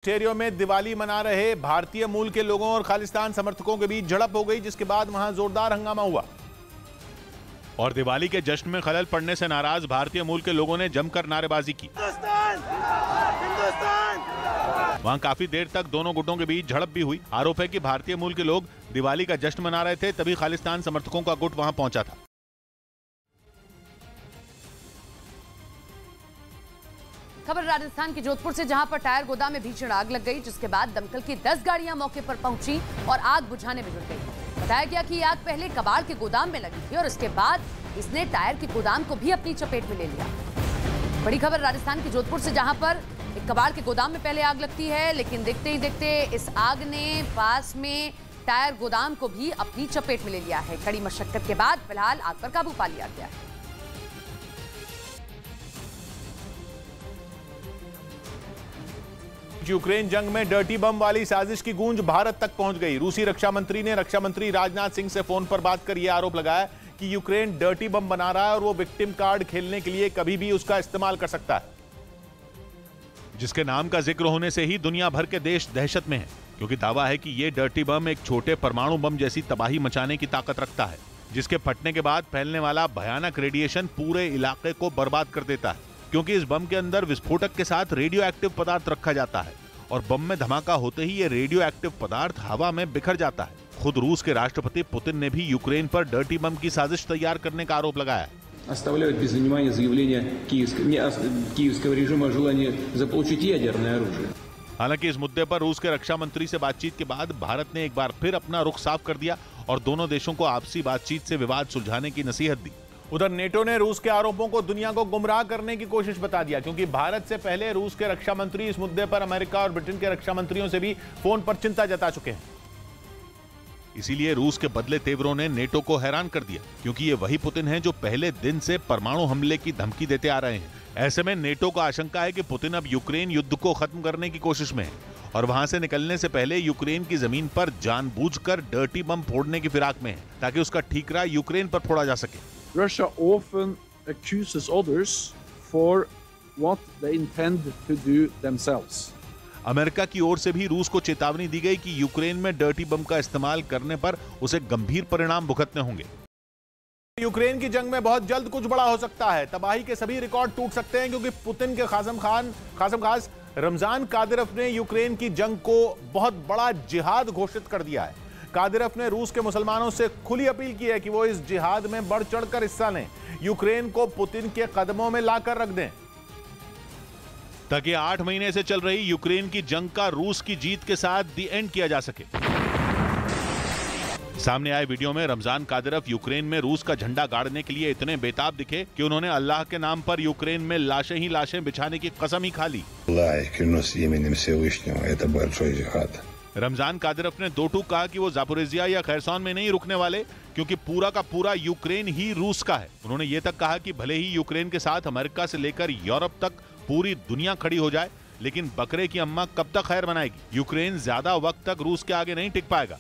Australia में दिवाली मना रहे भारतीय मूल के लोगों और खालिस्तान समर्थकों के बीच झड़प हो गई, जिसके बाद वहां जोरदार हंगामा हुआ और दिवाली के जश्न में खलल पड़ने से नाराज भारतीय मूल के लोगों ने जमकर नारेबाजी की। वहां काफी देर तक दोनों गुटों के बीच झड़प भी हुई। आरोप है कि भारतीय मूल के लोग दिवाली का जश्न मना रहे थे, तभी खालिस्तान समर्थकों का गुट वहां पहुंचा था। खबर राजस्थान के जोधपुर से, जहां पर टायर गोदाम में भीषण आग लग गई, जिसके बाद दमकल की 10 गाड़ियां मौके पर पहुंची और आग बुझाने में जुट गई। बताया गया कि आग पहले कबाड़ के गोदाम में लगी थी और उसके बाद इसने टायर के गोदाम को भी अपनी चपेट में ले लिया। बड़ी खबर राजस्थान के जोधपुर से, जहां पर एक कबाड़ के गोदाम में पहले आग लगती है, लेकिन देखते ही देखते इस आग ने पास में टायर गोदाम को भी अपनी चपेट में ले लिया है। कड़ी मशक्कत के बाद फिलहाल आग पर काबू पा लिया गया है। यूक्रेन जंग में डर्टी बम वाली साजिश की गूंज भारत तक पहुंच गई। रूसी रक्षा मंत्री ने रक्षा मंत्री राजनाथ सिंह से फोन पर बात कर यह आरोप लगाया कि यूक्रेन डर्टी बम बना रहा है और वो विक्टिम कार्ड खेलने के लिए कभी भी उसका इस्तेमाल कर सकता है, जिसके नाम का जिक्र होने से ही दुनिया भर के देश दहशत में हैं, क्योंकि दावा है कि यह डर्टी बम एक छोटे परमाणु बम जैसी तबाही मचाने की ताकत रखता है, जिसके फटने के बाद फैलने वाला भयानक रेडिएशन पूरे इलाके को बर्बाद कर देता है, क्योंकि इस बम के अंदर विस्फोटक के साथ रेडियो एक्टिव पदार्थ रखा जाता है और बम में धमाका होते ही ये रेडियो एक्टिव पदार्थ हवा में बिखर जाता है। खुद रूस के राष्ट्रपति पुतिन ने भी यूक्रेन पर डर्टी बम की साजिश तैयार करने का आरोप लगाया है। Оставляют без внимания заявление киевского режима о желании заполучить ядерное оружие। हालांकि इस मुद्दे पर रूस के रक्षा मंत्री से बातचीत के बाद भारत ने एक बार फिर अपना रुख साफ कर दिया और दोनों देशों को आपसी बातचीत से विवाद सुलझाने की नसीहत दी। उधर नेटो ने रूस के आरोपों को दुनिया को गुमराह करने की कोशिश बता दिया, क्योंकि भारत से पहले रूस के रक्षा मंत्री इस मुद्दे पर अमेरिका और ब्रिटेन के रक्षा मंत्रियों से भी फोन पर चिंता जता चुके हैं। इसीलिए रूस के बदले तेवरों ने नेटो को हैरान कर दिया, क्योंकि ये वही पुतिन हैं जो पहले दिन से परमाणु हमले की धमकी देते आ रहे हैं। ऐसे में नेटो को आशंका है कि पुतिन अब यूक्रेन युद्ध को खत्म करने की कोशिश में है और वहां से निकलने से पहले यूक्रेन की जमीन पर जानबूझकर डर्टी बम फोड़ने की फिराक में है, ताकि उसका ठीकरा यूक्रेन पर फोड़ा जा सके। Russia often accuses others for what they intend to do themselves. America की ओर से भी रूस को चेतावनी दी गई कि यूक्रेन में डर्टी बम का इस्तेमाल करने पर उसे गंभीर परिणाम भुगतने होंगे। यूक्रेन की जंग में बहुत जल्द कुछ बड़ा हो सकता है। तबाही के सभी रिकॉर्ड टूट सकते हैं, क्योंकि पुतिन के खासम खास रमजान कादिरोव ने यूक्रेन की जंग को बहुत बड़ा जिहाद घोषित कर दिया है। कादिरोव ने रूस के मुसलमानों से खुली अपील की है कि वो इस जिहाद में बढ़ चढ़कर हिस्सा लें, यूक्रेन को पुतिन के कदमों में लाकर रख दें, ताकि 8 महीने से चल रही यूक्रेन की जंग का रूस की जीत के साथ दी एंड किया जा सके। सामने आए वीडियो में रमजान कादिरोव यूक्रेन में रूस का झंडा गाड़ने के लिए इतने बेताब दिखे कि उन्होंने अल्लाह के नाम पर यूक्रेन में लाशें ही लाशें बिछाने की कसम ही खा ली। रमजान कादिरोव ने दो टूक कहा कि वो जापोरिजिया या खैरसॉन में नहीं रुकने वाले, क्योंकि पूरा का पूरा यूक्रेन ही रूस का है। उन्होंने ये तक कहा कि भले ही यूक्रेन के साथ अमेरिका से लेकर यूरोप तक पूरी दुनिया खड़ी हो जाए, लेकिन बकरे की अम्मा कब तक खैर मनाएगी। यूक्रेन ज्यादा वक्त तक रूस के आगे नहीं टिक पाएगा।